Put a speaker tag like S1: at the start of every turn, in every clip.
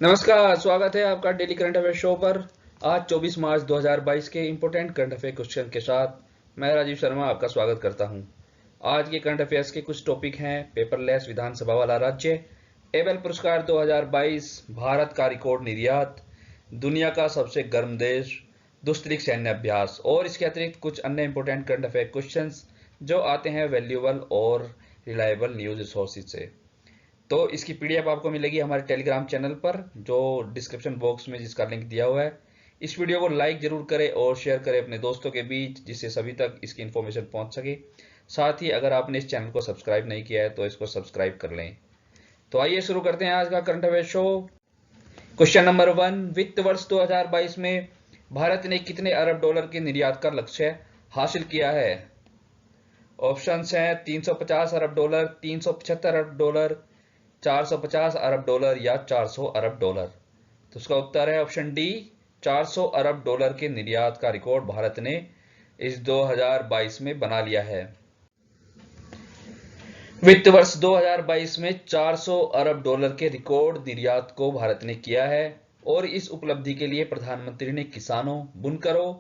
S1: नमस्कार, स्वागत है आपका डेली करंट अफेयर शो पर। आज 24 मार्च 2022 के इंपॉर्टेंट करंट अफेयर क्वेश्चन के साथ मैं राजीव शर्मा आपका स्वागत करता हूं। आज के करंट अफेयर्स के कुछ टॉपिक हैं: पेपरलेस विधानसभा वाला राज्य, एबेल पुरस्कार 2022, भारत का रिकॉर्ड निर्यात, दुनिया का सबसे गर्म देश, दुस्तरिक सैन्य अभ्यास और इसके अतिरिक्त कुछ अन्य इंपॉर्टेंट करंट अफेयर क्वेश्चन जो आते हैं वैल्यूएबल और रिलायबल न्यूज सोर्सेज से। तो इसकी पीडीएफ आपको मिलेगी हमारे टेलीग्राम चैनल पर, जो डिस्क्रिप्शन बॉक्स में जिसका लिंक दिया हुआ है। इस वीडियो को लाइक जरूर करें और शेयर करें अपने दोस्तों के बीच, जिससे सभी तक इसकी इन्फॉर्मेशन पहुंच सके। साथ ही अगर आपने इस चैनल को सब्सक्राइब नहीं किया है तो इसको सब्सक्राइब कर लें। तो आइए शुरू करते हैं आज का current affair show. Question number 1, वित्त वर्ष 2022 में भारत ने कितने अरब डॉलर के निर्यात का लक्ष्य हासिल किया है? ऑप्शंस हैं 350 अरब डॉलर, 375 अरब डॉलर, 450 अरब डॉलर या 400 अरब डॉलर। तो उसका उत्तर है ऑप्शन डी, 400 अरब डॉलर के निर्यात का रिकॉर्ड भारत ने इस 2022 में बना लिया है। वित्त वर्ष 2022 में 400 अरब डॉलर के रिकॉर्ड निर्यात को भारत ने किया है और इस उपलब्धि के लिए प्रधानमंत्री ने किसानों, बुनकरों,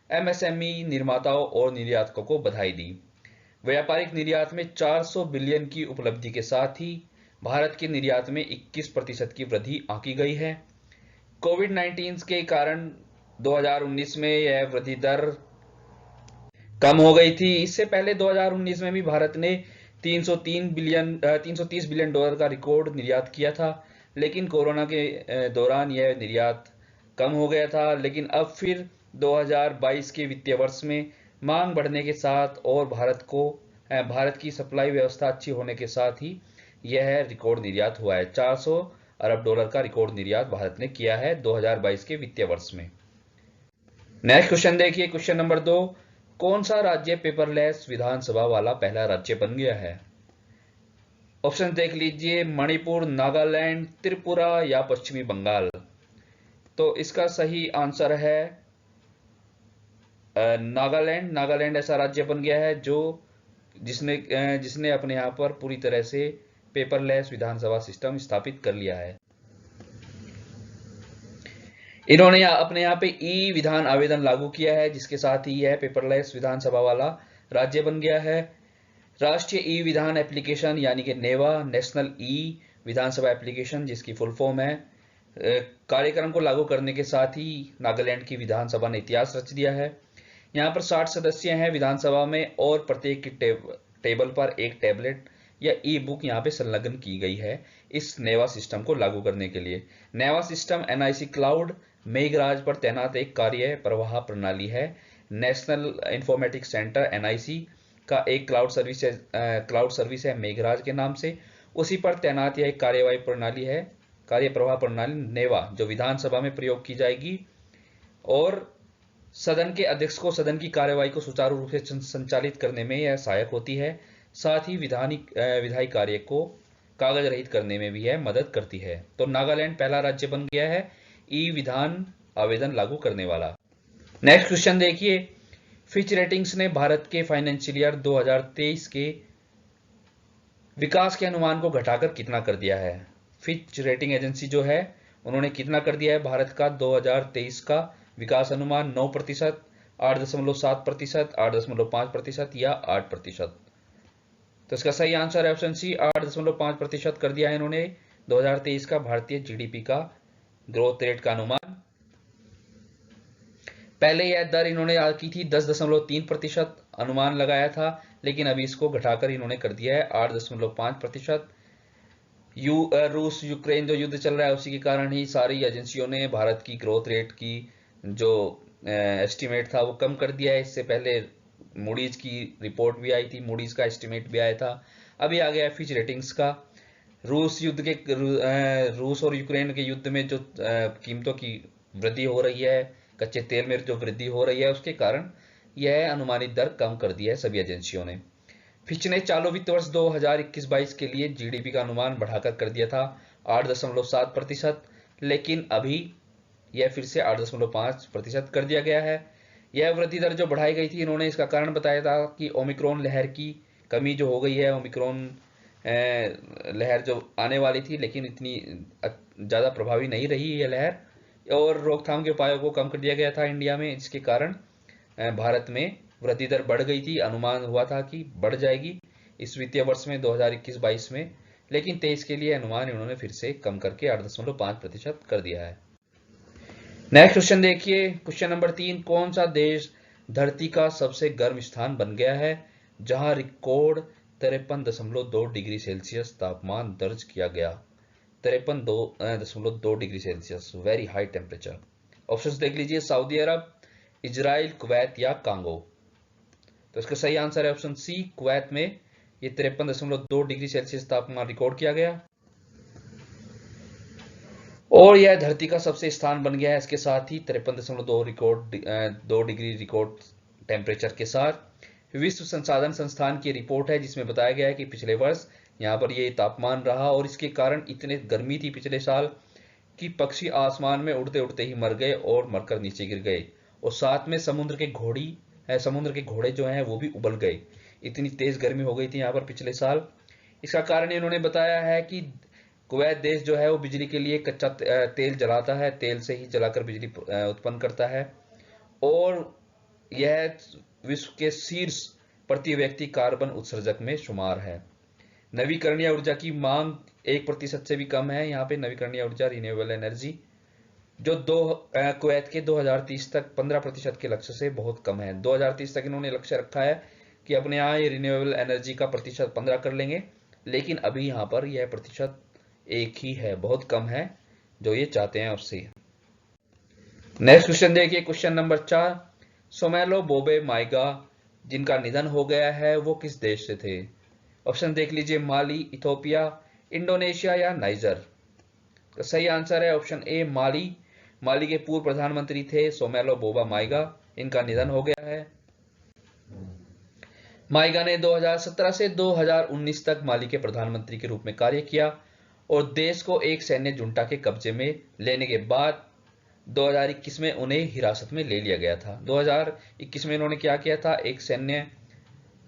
S1: एमएसएमई, निर्माताओं और निर्यातकों को बधाई दी। व्यापारिक निर्यात में 400 बिलियन की उपलब्धि के साथ ही भारत के निर्यात में 21% की वृद्धि आंकी गई है। कोविड-19 के कारण 2019 में यह वृद्धि दर कम हो गई थी। इससे पहले 2019 में भी भारत ने 330 बिलियन डॉलर का रिकॉर्ड निर्यात किया था, लेकिन कोरोना के दौरान यह निर्यात कम हो गया था। लेकिन अब फिर 2022 के वित्तीय वर्ष में मांग बढ़ने के साथ और भारत की सप्लाई व्यवस्था अच्छी होने के साथ ही यह रिकॉर्ड निर्यात हुआ है। 400 अरब डॉलर का रिकॉर्ड निर्यात भारत ने किया है 2022 के वित्तीय वर्ष में। नेक्स्ट क्वेश्चन देखिए, क्वेश्चन नंबर 2, कौन सा राज्य पेपरलेस विधानसभा वाला पहला राज्य बन गया है? ऑप्शन देख लीजिए, मणिपुर, नागालैंड, त्रिपुरा या पश्चिमी बंगाल। तो इसका सही आंसर है नागालैंड। नागालैंड ऐसा राज्य बन गया है जिसने अपने यहाँ पर पूरी तरह से पेपरलेस विधानसभा सिस्टम स्थापित कर लिया है। इन्होंने अपने यहाँ पे ई विधान आवेदन लागू किया है, जिसके साथ ही यह पेपरलेस विधानसभा वाला राज्य बन गया है। राष्ट्रीय ई विधान एप्लीकेशन यानी कि नेवा, नेशनल ई विधानसभा एप्लीकेशन जिसकी फुल फॉर्म है, कार्यक्रम को लागू करने के साथ ही नागालैंड की विधानसभा ने इतिहास रच दिया है। यहाँ पर 60 सदस्य हैं विधानसभा में और प्रत्येक की टेबल पर एक टैबलेट या ई बुक यहाँ पे संलग्न की गई है इस नेवा सिस्टम को लागू करने के लिए। नेवा सिस्टम एनआईसी क्लाउड मेघराज पर तैनात एक कार्य प्रवाह प्रणाली है। नेशनल इंफॉर्मेटिक्स सेंटर एनआईसी का एक क्लाउड सर्विस है मेघराज के नाम से। उसी पर तैनात यह एक कार्य प्रवाह प्रणाली नेवा, जो विधानसभा में प्रयोग की जाएगी और सदन के अध्यक्ष को सदन की कार्यवाही को सुचारू रूप से संचालित करने में यह सहायक होती है। साथ ही विधायी कार्य को कागज रहित करने में भी यह मदद करती है। तो नागालैंड पहला राज्य बन गया है ई विधान आवेदन लागू करने वाला। नेक्स्ट क्वेश्चन देखिए, फिच रेटिंग्स ने भारत के फाइनेंशियल ईयर 2023 के विकास के अनुमान को घटाकर कितना कर दिया है? फिच रेटिंग एजेंसी जो है उन्होंने कितना कर दिया है भारत का 2023 का विकास अनुमान? 9%, 8.7%, 8.5% या 8%। तो इसका सही आंसर है ऑप्शन सी, 8.5% कर दिया है इन्होंने 2023 का भारतीय जीडीपी का ग्रोथ रेट का अनुमान। पहले यह दर इन्होंने की थी 10.3% अनुमान लगाया था, लेकिन अभी इसको घटाकर इन्होंने कर दिया है 8.5%। रूस यूक्रेन जो युद्ध चल रहा है उसी के कारण ही सारी एजेंसियों ने भारत की ग्रोथ रेट की जो एस्टिमेट था वो कम कर दिया है। इससे पहले मूडीज की रिपोर्ट भी आई थी, मूडीज का एस्टिमेट भी आया था, अभी आ गया फिच रेटिंग्स का। रूस और यूक्रेन के युद्ध में जो कीमतों की वृद्धि हो रही है, कच्चे तेल में जो वृद्धि हो रही है, उसके कारण यह अनुमानित दर कम कर दी है सभी एजेंसियों ने। फिच ने चालू वित्त वर्ष 2021-22 के लिए जीडीपी का अनुमान बढ़ाकर कर दिया था 8.7%, लेकिन अभी यह फिर से 8.5% कर दिया गया है। यह वृद्धि दर जो बढ़ाई गई थी, इन्होंने इसका कारण बताया था कि ओमिक्रॉन लहर की कमी जो हो गई है, ओमिक्रॉन लहर जो आने वाली थी, लेकिन इतनी ज़्यादा प्रभावी नहीं रही ये लहर, और रोकथाम के उपायों को कम कर दिया गया था इंडिया में, जिसके कारण भारत में वृद्धि दर बढ़ गई थी। अनुमान हुआ था कि बढ़ जाएगी इस वित्तीय वर्ष में 2021-22 में, लेकिन 23 के लिए अनुमान इन्होंने फिर से कम करके 8.5% कर दिया है। नेक्स्ट क्वेश्चन देखिए, क्वेश्चन नंबर 3, कौन सा देश धरती का सबसे गर्म स्थान बन गया है जहां रिकॉर्ड 53.2 डिग्री सेल्सियस तापमान दर्ज किया गया। 53.2 degree Celsius, very high temperature. Options देख लीजिए, सऊदी अरब, इजराइल, कुवैत या कांगो। तो इसका सही आंसर है ऑप्शन सी, कुवैत में ये 53.2 डिग्री सेल्सियस तापमान रिकॉर्ड किया गया और यह धरती का सबसे स्थान बन गया है। इसके साथ ही 53.2 डिग्री रिकॉर्ड टेम्परेचर के साथ विश्व संसाधन संस्थान की रिपोर्ट है, जिसमें बताया गया है कि पिछले वर्ष यहाँ पर ये तापमान रहा और इसके कारण इतने गर्मी थी पिछले साल कि पक्षी आसमान में उड़ते उड़ते ही मर गए और मरकर नीचे गिर गए, और साथ में समुद्र के घोड़े जो हैं वो भी उबल गए। इतनी तेज गर्मी हो गई थी यहाँ पर पिछले साल। इसका कारण इन्होंने बताया है कि कुवैत देश जो है वो बिजली के लिए कच्चा तेल जलाता है, तेल से ही जलाकर बिजली उत्पन्न करता है, और यह विश्व के शीर्ष प्रति व्यक्ति कार्बन उत्सर्जक में शुमार है। नवीकरणीय ऊर्जा की मांग 1% से भी कम है यहाँ पे। नवीकरणीय ऊर्जा, रिन्यूएबल एनर्जी, जो कुवैत के 2030 तक 15% के लक्ष्य से बहुत कम है। 2030 तक इन्होंने लक्ष्य रखा है कि अपने यहाँ ये रिन्यूएबल एनर्जी का प्रतिशत 15 कर लेंगे, लेकिन अभी यहाँ पर यह प्रतिशत 1 ही है, बहुत कम है जो ये चाहते हैं उससे। नेक्स्ट क्वेश्चन देखिए, क्वेश्चन नंबर 4, सोमेलो बोबे माइगा जिनका निधन हो गया है वो किस देश से थे। ऑप्शन देख लीजिए, माली, इथोपिया, इंडोनेशिया या नाइजर। तो सही आंसर है ऑप्शन ए, माली। माली के पूर्व प्रधानमंत्री थे सोमेलो बोबा माइगा, इनका निधन हो गया है। माइगा ने 2017 से 2019 तक माली के प्रधानमंत्री के रूप में कार्य किया और देश को एक सैन्य जुंटा के कब्जे में लेने के बाद 2021 में उन्हें हिरासत में ले लिया गया था। 2021 में इन्होंने क्या किया था, एक सैन्य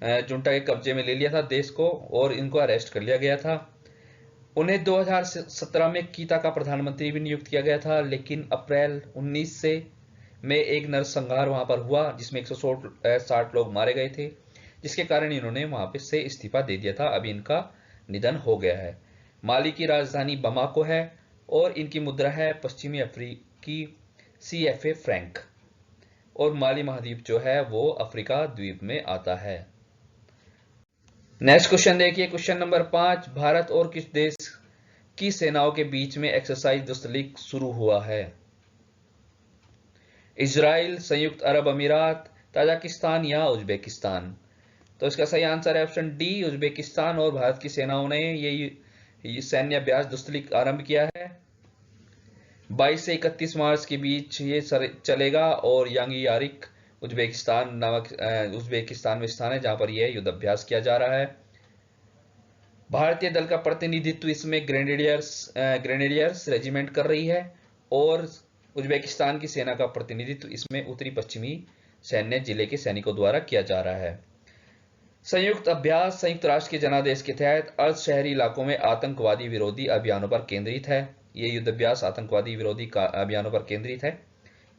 S1: जुंटा के कब्जे में ले लिया था देश को और इनको अरेस्ट कर लिया गया था। उन्हें 2017 में कीता का प्रधानमंत्री भी नियुक्त किया गया था, लेकिन अप्रैल 19 से में एक नरसंहार वहां पर हुआ जिसमें 160 लोग मारे गए थे, जिसके कारण इन्होंने वहां पे से इस्तीफा दे दिया था। अभी इनका निधन हो गया है। माली की राजधानी बमाको है और इनकी मुद्रा है पश्चिमी अफ्रीकी CFA फ्रैंक, और माली महाद्वीप जो है वो अफ्रीका द्वीप में आता है। नेक्स्ट क्वेश्चन देखिए, क्वेश्चन नंबर 5, भारत और किस देश की सेनाओं के बीच में एक्सरसाइज दुस्तलिक शुरू हुआ है। इजराइल, संयुक्त अरब अमीरात, ताजिकिस्तान या उज्बेकिस्तान। तो इसका सही आंसर है ऑप्शन डी, उज्बेकिस्तान। और भारत की सेनाओं ने ये सैन्य अभ्यास दुस्तलिक आरंभ किया है। 22 से 31 मार्च के बीच ये चलेगा और यांगी यारिक उज्बेकिस्तान में स्थान है जहां पर यह युद्ध अभ्यास किया जा रहा है। भारतीय दल का प्रतिनिधित्व इसमें ग्रेनेडियर्स रेजिमेंट कर रही है और उज्बेकिस्तान की सेना का प्रतिनिधित्व इसमें उत्तरी पश्चिमी सैन्य जिले के सैनिकों द्वारा किया जा रहा है। संयुक्त अभ्यास संयुक्त राष्ट्र के जनादेश के तहत अर्ध शहरी इलाकों में आतंकवादी विरोधी अभियानों पर केंद्रित है। ये युद्ध अभ्यास आतंकवादी विरोधी अभियानों पर केंद्रित है,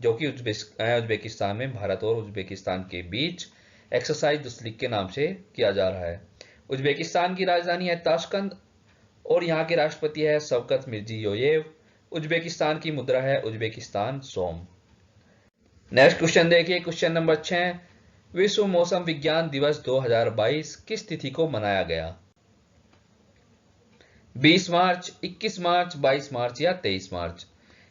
S1: जो कि उज्बेकिस्तान में भारत और उज्बेकिस्तान के बीच एक्सरसाइज दुस्तलिक के नाम से किया जा रहा है। उज्बेकिस्तान की राजधानी है ताशकंद और यहाँ के राष्ट्रपति है शवकत मिर्जियोयेव। उज्बेकिस्तान की मुद्रा है उज्बेकिस्तान सोम। नेक्स्ट क्वेश्चन देखिए, क्वेश्चन नंबर 6, विश्व मौसम विज्ञान दिवस 2022 किस तिथि को मनाया गया। 20 मार्च, 21 मार्च, 22 मार्च या 23 मार्च।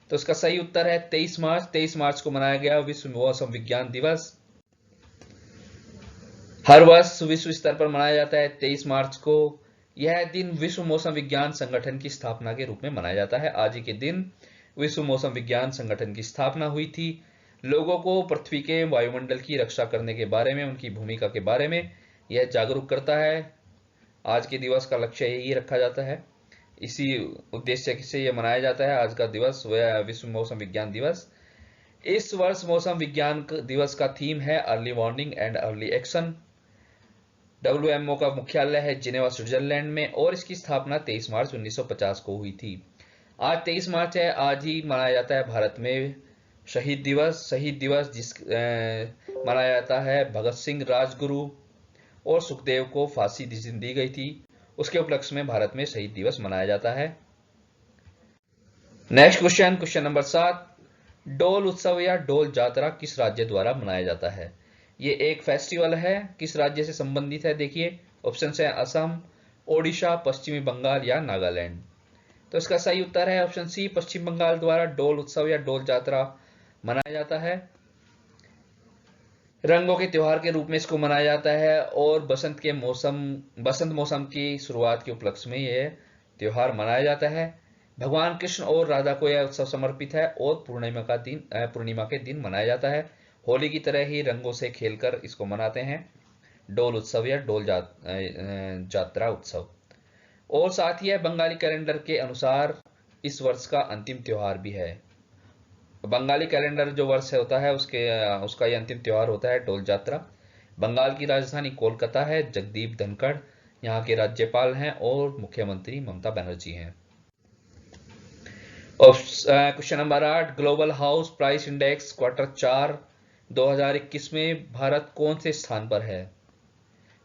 S1: तो इसका सही उत्तर है 23 मार्च। 23 मार्च को मनाया गया विश्व मौसम विज्ञान दिवस। हर वर्ष विश्व स्तर पर मनाया जाता है 23 मार्च को। यह दिन विश्व मौसम विज्ञान संगठन की स्थापना के रूप में मनाया जाता है। आज ही के दिन विश्व मौसम विज्ञान संगठन की स्थापना हुई थी। लोगों को पृथ्वी के वायुमंडल की रक्षा करने के बारे में, उनकी भूमिका के बारे में यह जागरूक करता है। आज के दिवस का लक्ष्य यही रखा जाता है, इसी उद्देश्य से यह मनाया जाता है। आज का दिवस वह विश्व मौसम विज्ञान दिवस। इस वर्ष मौसम विज्ञान दिवस का थीम है early warning and early action. WMO का मुख्यालय है जिनेवा स्विट्जरलैंड में और इसकी स्थापना 23 मार्च 1950 को हुई थी। आज 23 मार्च है, आज ही मनाया जाता है भारत में शहीद दिवस मनाया जाता है। भगत सिंह, राजगुरु और सुखदेव को फांसी दी गई थी, उसके उपलक्ष्य में भारत में शहीद दिवस मनाया जाता है। नेक्स्ट क्वेश्चन नंबर 7, डोल उत्सव या डोल जात्रा किस राज्य द्वारा मनाया जाता है? ये एक फेस्टिवल है, किस राज्य से संबंधित है? देखिए ऑप्शन है असम, ओडिशा, पश्चिमी बंगाल या नागालैंड। तो इसका सही उत्तर है ऑप्शन सी, पश्चिम बंगाल द्वारा डोल उत्सव या डोल जात्रा मनाया जाता है। रंगों के त्योहार के रूप में इसको मनाया जाता है और बसंत मौसम की शुरुआत के उपलक्ष्य में यह त्योहार मनाया जाता है। भगवान कृष्ण और राधा को यह उत्सव समर्पित है और पूर्णिमा के दिन मनाया जाता है। होली की तरह ही रंगों से खेलकर इसको मनाते हैं, डोल उत्सव या डोल जात्रा उत्सव। और साथ ही बंगाली कैलेंडर के अनुसार इस वर्ष का अंतिम त्योहार भी है। बंगाली कैलेंडर जो वर्ष होता है उसका ये अंतिम त्योहार होता है डोल जात्रा। बंगाल की राजधानी कोलकाता है। जगदीप धनखड़ यहाँ के राज्यपाल हैं और मुख्यमंत्री ममता बनर्जी हैं। Question number 8, global house price index quarter 4 2021 में भारत कौन से स्थान पर है?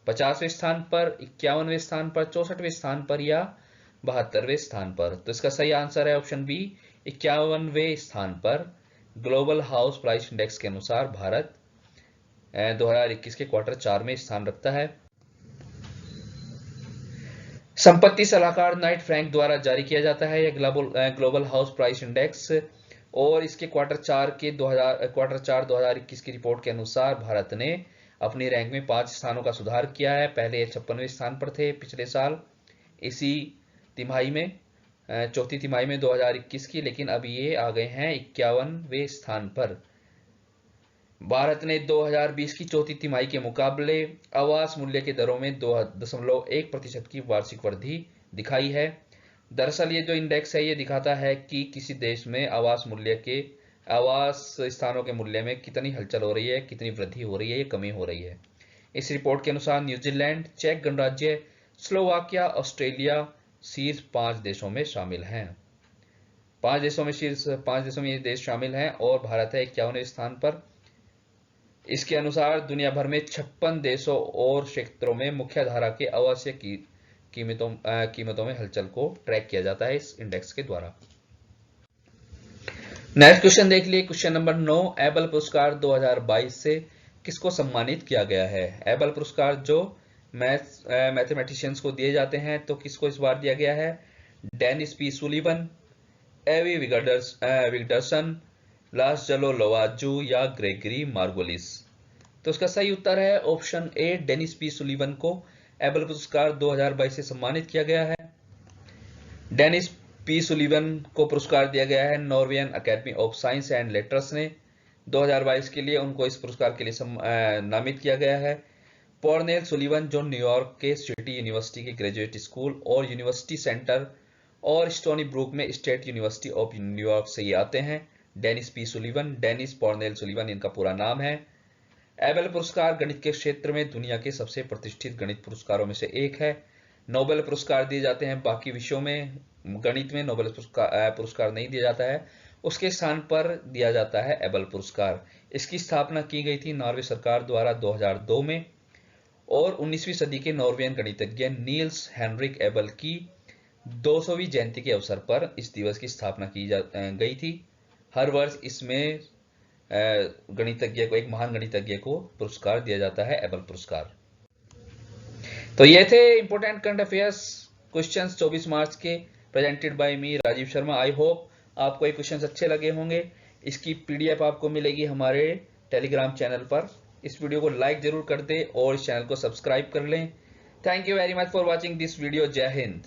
S1: 50वें स्थान पर, 51वें स्थान पर, 64वें स्थान पर या 72वें स्थान पर? तो इसका सही आंसर है ऑप्शन बी, 51वें स्थान पर। ग्लोबल हाउस प्राइस इंडेक्स के अनुसार भारत 2021 के क्वार्टर 4 में स्थान रखता है। संपत्ति सलाहकार नाइट फ्रैंक द्वारा जारी किया जाता है यह ग्लोबल हाउस प्राइस इंडेक्स और इसके क्वार्टर 4 2021 की रिपोर्ट के अनुसार भारत ने अपनी रैंक में 5 स्थानों का सुधार किया है। पहले ये 56वें स्थान पर थे पिछले साल इसी तिमाही में, चौथी तिमाही में 2021 की, लेकिन अभी ये आ गए हैं 51वें स्थान पर। भारत ने 2020 की चौथी तिमाही के मुकाबले आवास मूल्य के दरों में 2.1% की वार्षिक वृद्धि दिखाई है। दरअसल ये जो इंडेक्स है ये दिखाता है कि किसी देश में आवास स्थानों के मूल्य में कितनी हलचल हो रही है, कितनी वृद्धि हो रही है, या कमी हो रही है। इस रिपोर्ट के अनुसार न्यूजीलैंड, चेक गणराज्य, स्लोवाकिया, ऑस्ट्रेलिया शीर्ष 5 देशों में शामिल हैं। 5 देशों में ये देश शामिल हैं और भारत है 51वें स्थान पर। इसके अनुसार दुनिया भर में 56 देशों और क्षेत्रों में मुख्य धारा के आवासीय कीमतों में हलचल को ट्रैक किया जाता है इस इंडेक्स के द्वारा। नेक्स्ट क्वेश्चन देख लिए, क्वेश्चन नंबर 9, एबल पुरस्कार 2022 से किसको सम्मानित किया गया है? एबल पुरस्कार जो मैथमेटिशियंस को दिए जाते हैं, तो किसको इस बार दिया गया है? Dennis P Sullivan, Avi Wigderson, Laszlo Lovasz या ग्रेगरी मार्गोलिस? तो इसका सही उत्तर है option A, Dennis P Sullivan को एबल पुरस्कार 2022 से सम्मानित किया गया है। डेनिस पी सुलिवन को पुरस्कार दिया गया है Norwegian academy of science and letters ने 2022 के लिए उनको इस पुरस्कार के लिए नामित किया गया है। कॉर्नेल सुलिवन जो न्यूयॉर्क के सिटी यूनिवर्सिटी के ग्रेजुएट स्कूल और यूनिवर्सिटी सेंटर और स्टोनी ब्रुक में स्टेट यूनिवर्सिटी ऑफ न्यूयॉर्क से ये आते हैं। Dennis P Sullivan, Dennis Cornell Sullivan इनका पूरा नाम है। एबल पुरस्कार गणित के क्षेत्र में दुनिया के सबसे प्रतिष्ठित गणित पुरस्कारों में से एक है। नोबेल पुरस्कार दिए जाते हैं बाकी विषयों में, गणित में नोबेल पुरस्कार नहीं दिया जाता है, उसके स्थान पर दिया जाता है एबल पुरस्कार। इसकी स्थापना की गई थी नॉर्वे सरकार द्वारा 2002 में और 19वीं सदी के नॉर्वेजियन गणितज्ञ नील्स हेनरिक एबल की 200वीं जयंती के अवसर पर इस दिवस की स्थापना की गई थी। हर वर्ष इसमें एक महान गणितज्ञ को पुरस्कार दिया जाता है, एबल पुरस्कार। तो ये थे important current affairs questions 24 March के, presented by me Rajiv Sharma. I hope आपको ये क्वेश्चंस अच्छे लगे होंगे। इसकी पीडीएफ आपको मिलेगी हमारे टेलीग्राम चैनल पर। इस वीडियो को लाइक जरूर कर दें और इस चैनल को सब्सक्राइब कर लें। Thank you very much for watching this video. जय हिंद।